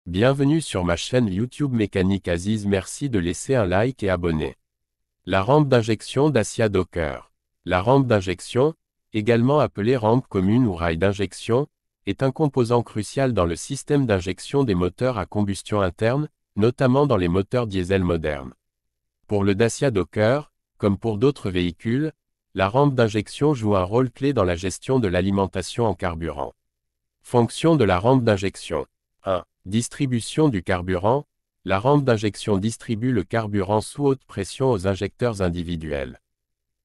Bienvenue sur ma chaîne YouTube Mécanique Aziz, merci de laisser un like et abonner. La rampe d'injection Dacia Docker. La rampe d'injection, également appelée rampe commune ou rail d'injection, est un composant crucial dans le système d'injection des moteurs à combustion interne, notamment dans les moteurs diesel modernes. Pour le Dacia Docker, comme pour d'autres véhicules, la rampe d'injection joue un rôle clé dans la gestion de l'alimentation en carburant. Fonction de la rampe d'injection. 1. Distribution du carburant. La rampe d'injection distribue le carburant sous haute pression aux injecteurs individuels.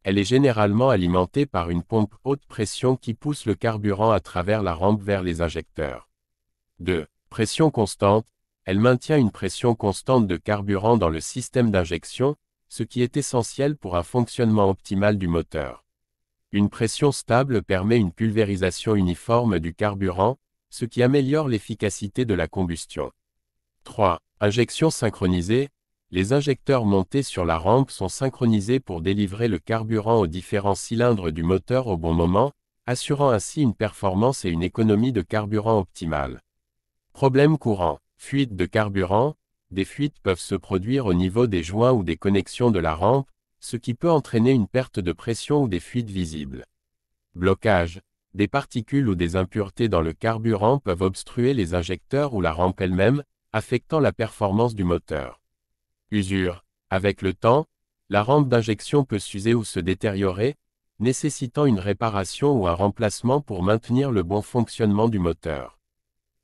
Elle est généralement alimentée par une pompe haute pression qui pousse le carburant à travers la rampe vers les injecteurs. 2. Pression constante. Elle maintient une pression constante de carburant dans le système d'injection, ce qui est essentiel pour un fonctionnement optimal du moteur. Une pression stable permet une pulvérisation uniforme du carburant, ce qui améliore l'efficacité de la combustion. 3. Injection synchronisée. Les injecteurs montés sur la rampe sont synchronisés pour délivrer le carburant aux différents cylindres du moteur au bon moment, assurant ainsi une performance et une économie de carburant optimale. Problème courant. Fuite de carburant. Des fuites peuvent se produire au niveau des joints ou des connexions de la rampe, ce qui peut entraîner une perte de pression ou des fuites visibles. Blocage. Des particules ou des impuretés dans le carburant peuvent obstruer les injecteurs ou la rampe elle-même, affectant la performance du moteur. Usure. Avec le temps, la rampe d'injection peut s'user ou se détériorer, nécessitant une réparation ou un remplacement pour maintenir le bon fonctionnement du moteur.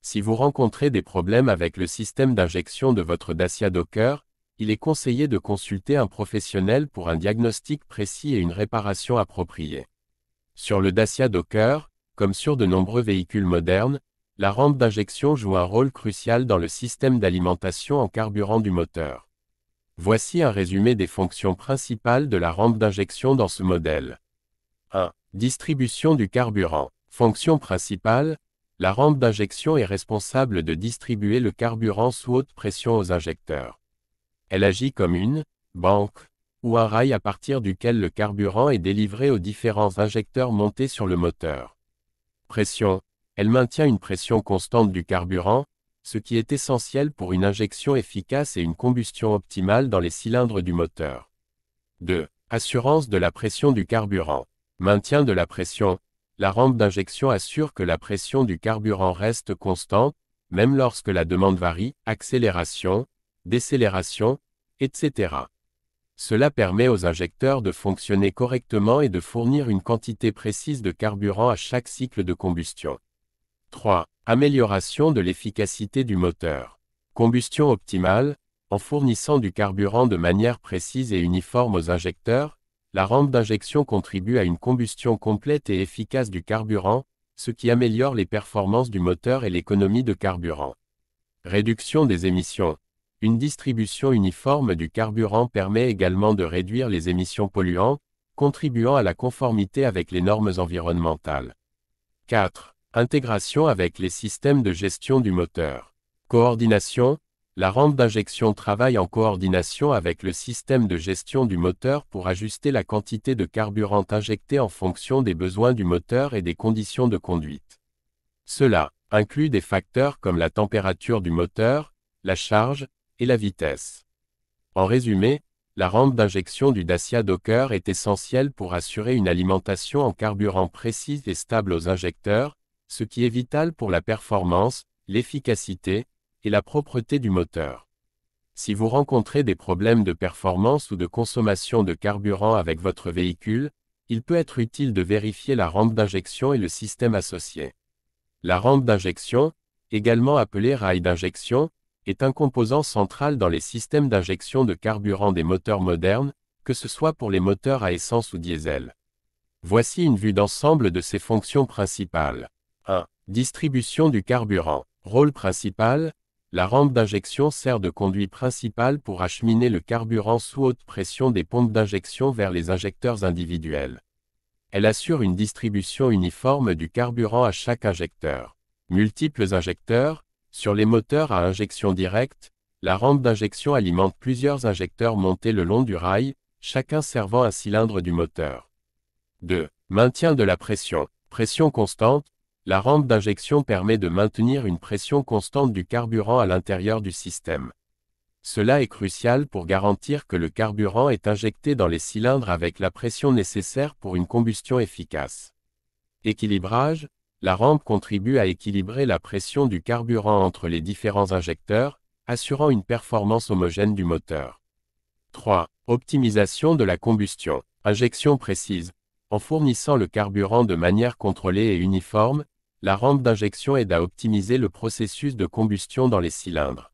Si vous rencontrez des problèmes avec le système d'injection de votre Dacia Docker, il est conseillé de consulter un professionnel pour un diagnostic précis et une réparation appropriée. Sur le Dacia Docker, comme sur de nombreux véhicules modernes, la rampe d'injection joue un rôle crucial dans le système d'alimentation en carburant du moteur. Voici un résumé des fonctions principales de la rampe d'injection dans ce modèle. 1. Distribution du carburant. Fonction principale, la rampe d'injection est responsable de distribuer le carburant sous haute pression aux injecteurs. Elle agit comme une banque ou un rail à partir duquel le carburant est délivré aux différents injecteurs montés sur le moteur. Pression. Elle maintient une pression constante du carburant, ce qui est essentiel pour une injection efficace et une combustion optimale dans les cylindres du moteur. 2. Assurance de la pression du carburant. Maintien de la pression. La rampe d'injection assure que la pression du carburant reste constante, même lorsque la demande varie, accélération, décélération, etc. Cela permet aux injecteurs de fonctionner correctement et de fournir une quantité précise de carburant à chaque cycle de combustion. 3. Amélioration de l'efficacité du moteur. Combustion optimale. En fournissant du carburant de manière précise et uniforme aux injecteurs, la rampe d'injection contribue à une combustion complète et efficace du carburant, ce qui améliore les performances du moteur et l'économie de carburant. Réduction des émissions. Une distribution uniforme du carburant permet également de réduire les émissions polluantes, contribuant à la conformité avec les normes environnementales. 4. Intégration avec les systèmes de gestion du moteur. Coordination. La rampe d'injection travaille en coordination avec le système de gestion du moteur pour ajuster la quantité de carburant injecté en fonction des besoins du moteur et des conditions de conduite. Cela inclut des facteurs comme la température du moteur, la charge, et la vitesse. En résumé, la rampe d'injection du Dacia Docker est essentielle pour assurer une alimentation en carburant précise et stable aux injecteurs, ce qui est vital pour la performance, l'efficacité et la propreté du moteur. Si vous rencontrez des problèmes de performance ou de consommation de carburant avec votre véhicule, il peut être utile de vérifier la rampe d'injection et le système associé. La rampe d'injection, également appelée rail d'injection, est un composant central dans les systèmes d'injection de carburant des moteurs modernes, que ce soit pour les moteurs à essence ou diesel. Voici une vue d'ensemble de ses fonctions principales. 1. Distribution du carburant. Rôle principal. La rampe d'injection sert de conduit principal pour acheminer le carburant sous haute pression des pompes d'injection vers les injecteurs individuels. Elle assure une distribution uniforme du carburant à chaque injecteur. Multiples injecteurs. Sur les moteurs à injection directe, la rampe d'injection alimente plusieurs injecteurs montés le long du rail, chacun servant un cylindre du moteur. 2. Maintien de la pression. Pression constante. La rampe d'injection permet de maintenir une pression constante du carburant à l'intérieur du système. Cela est crucial pour garantir que le carburant est injecté dans les cylindres avec la pression nécessaire pour une combustion efficace. Équilibrage. La rampe contribue à équilibrer la pression du carburant entre les différents injecteurs, assurant une performance homogène du moteur. 3. Optimisation de la combustion. Injection précise. En fournissant le carburant de manière contrôlée et uniforme, la rampe d'injection aide à optimiser le processus de combustion dans les cylindres.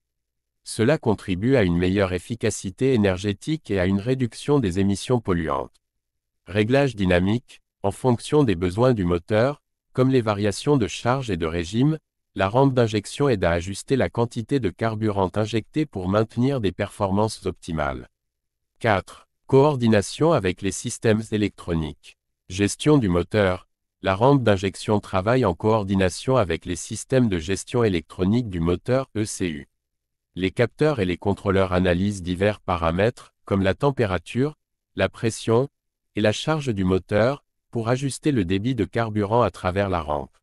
Cela contribue à une meilleure efficacité énergétique et à une réduction des émissions polluantes. Réglage dynamique. En fonction des besoins du moteur, comme les variations de charge et de régime, la rampe d'injection aide à ajuster la quantité de carburant injecté pour maintenir des performances optimales. 4. Coordination avec les systèmes électroniques. Gestion du moteur. La rampe d'injection travaille en coordination avec les systèmes de gestion électronique du moteur ECU. Les capteurs et les contrôleurs analysent divers paramètres, comme la température, la pression et la charge du moteur, pour ajuster le débit de carburant à travers la rampe.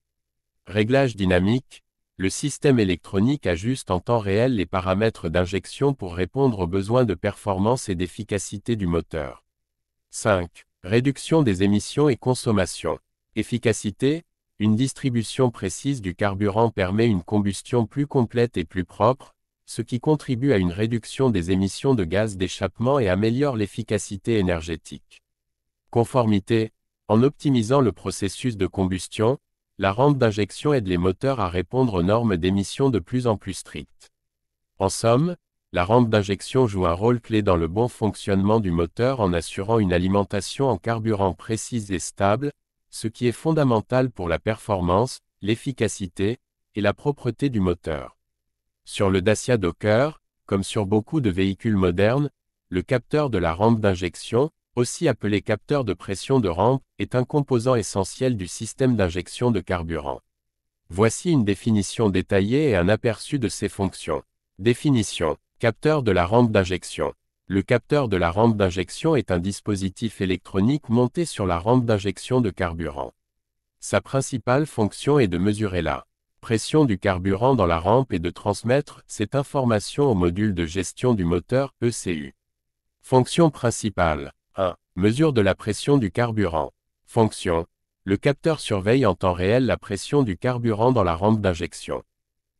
Réglage dynamique. Le système électronique ajuste en temps réel les paramètres d'injection pour répondre aux besoins de performance et d'efficacité du moteur. 5. Réduction des émissions et consommation. Efficacité. Une distribution précise du carburant permet une combustion plus complète et plus propre, ce qui contribue à une réduction des émissions de gaz d'échappement et améliore l'efficacité énergétique. Conformité. En optimisant le processus de combustion, la rampe d'injection aide les moteurs à répondre aux normes d'émission de plus en plus strictes. En somme, la rampe d'injection joue un rôle clé dans le bon fonctionnement du moteur en assurant une alimentation en carburant précise et stable, ce qui est fondamental pour la performance, l'efficacité et la propreté du moteur. Sur le Dacia Docker, comme sur beaucoup de véhicules modernes, le capteur de la rampe d'injection, aussi appelé capteur de pression de rampe, est un composant essentiel du système d'injection de carburant. Voici une définition détaillée et un aperçu de ses fonctions. Définition. Capteur de la rampe d'injection. Le capteur de la rampe d'injection est un dispositif électronique monté sur la rampe d'injection de carburant. Sa principale fonction est de mesurer la pression du carburant dans la rampe et de transmettre cette information au module de gestion du moteur ECU. Fonction principale. 1. Mesure de la pression du carburant. Fonction. Le capteur surveille en temps réel la pression du carburant dans la rampe d'injection.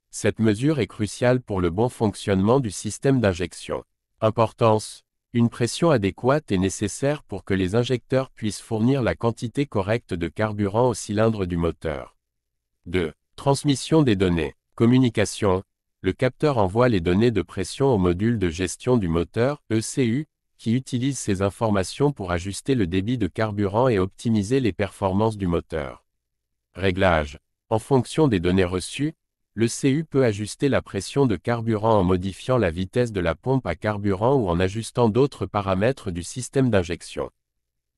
Cette mesure est cruciale pour le bon fonctionnement du système d'injection. Importance. Une pression adéquate est nécessaire pour que les injecteurs puissent fournir la quantité correcte de carburant au cylindre du moteur. 2. Transmission des données. Communication. Le capteur envoie les données de pression au module de gestion du moteur, ECU, qui utilise ces informations pour ajuster le débit de carburant et optimiser les performances du moteur. Réglage. En fonction des données reçues, l'ECU peut ajuster la pression de carburant en modifiant la vitesse de la pompe à carburant ou en ajustant d'autres paramètres du système d'injection.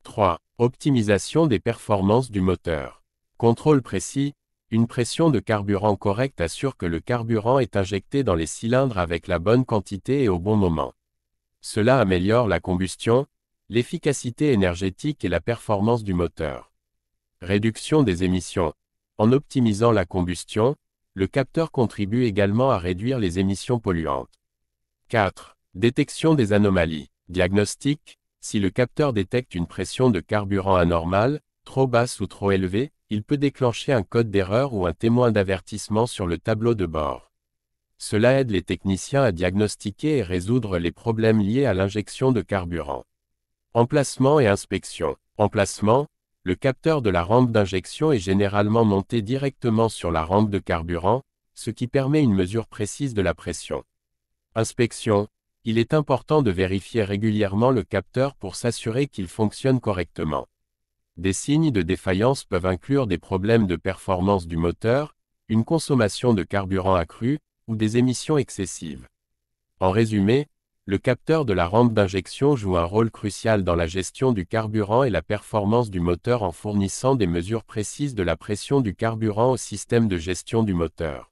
3. Optimisation des performances du moteur. Contrôle précis. Une pression de carburant correcte assure que le carburant est injecté dans les cylindres avec la bonne quantité et au bon moment. Cela améliore la combustion, l'efficacité énergétique et la performance du moteur. Réduction des émissions. En optimisant la combustion, le capteur contribue également à réduire les émissions polluantes. 4. Détection des anomalies. Diagnostic. Si le capteur détecte une pression de carburant anormale, trop basse ou trop élevée, il peut déclencher un code d'erreur ou un témoin d'avertissement sur le tableau de bord. Cela aide les techniciens à diagnostiquer et résoudre les problèmes liés à l'injection de carburant. Emplacement et inspection. Emplacement. Le capteur de la rampe d'injection est généralement monté directement sur la rampe de carburant, ce qui permet une mesure précise de la pression. Inspection. Il est important de vérifier régulièrement le capteur pour s'assurer qu'il fonctionne correctement. Des signes de défaillance peuvent inclure des problèmes de performance du moteur, une consommation de carburant accrue, ou des émissions excessives. En résumé, le capteur de la rampe d'injection joue un rôle crucial dans la gestion du carburant et la performance du moteur en fournissant des mesures précises de la pression du carburant au système de gestion du moteur.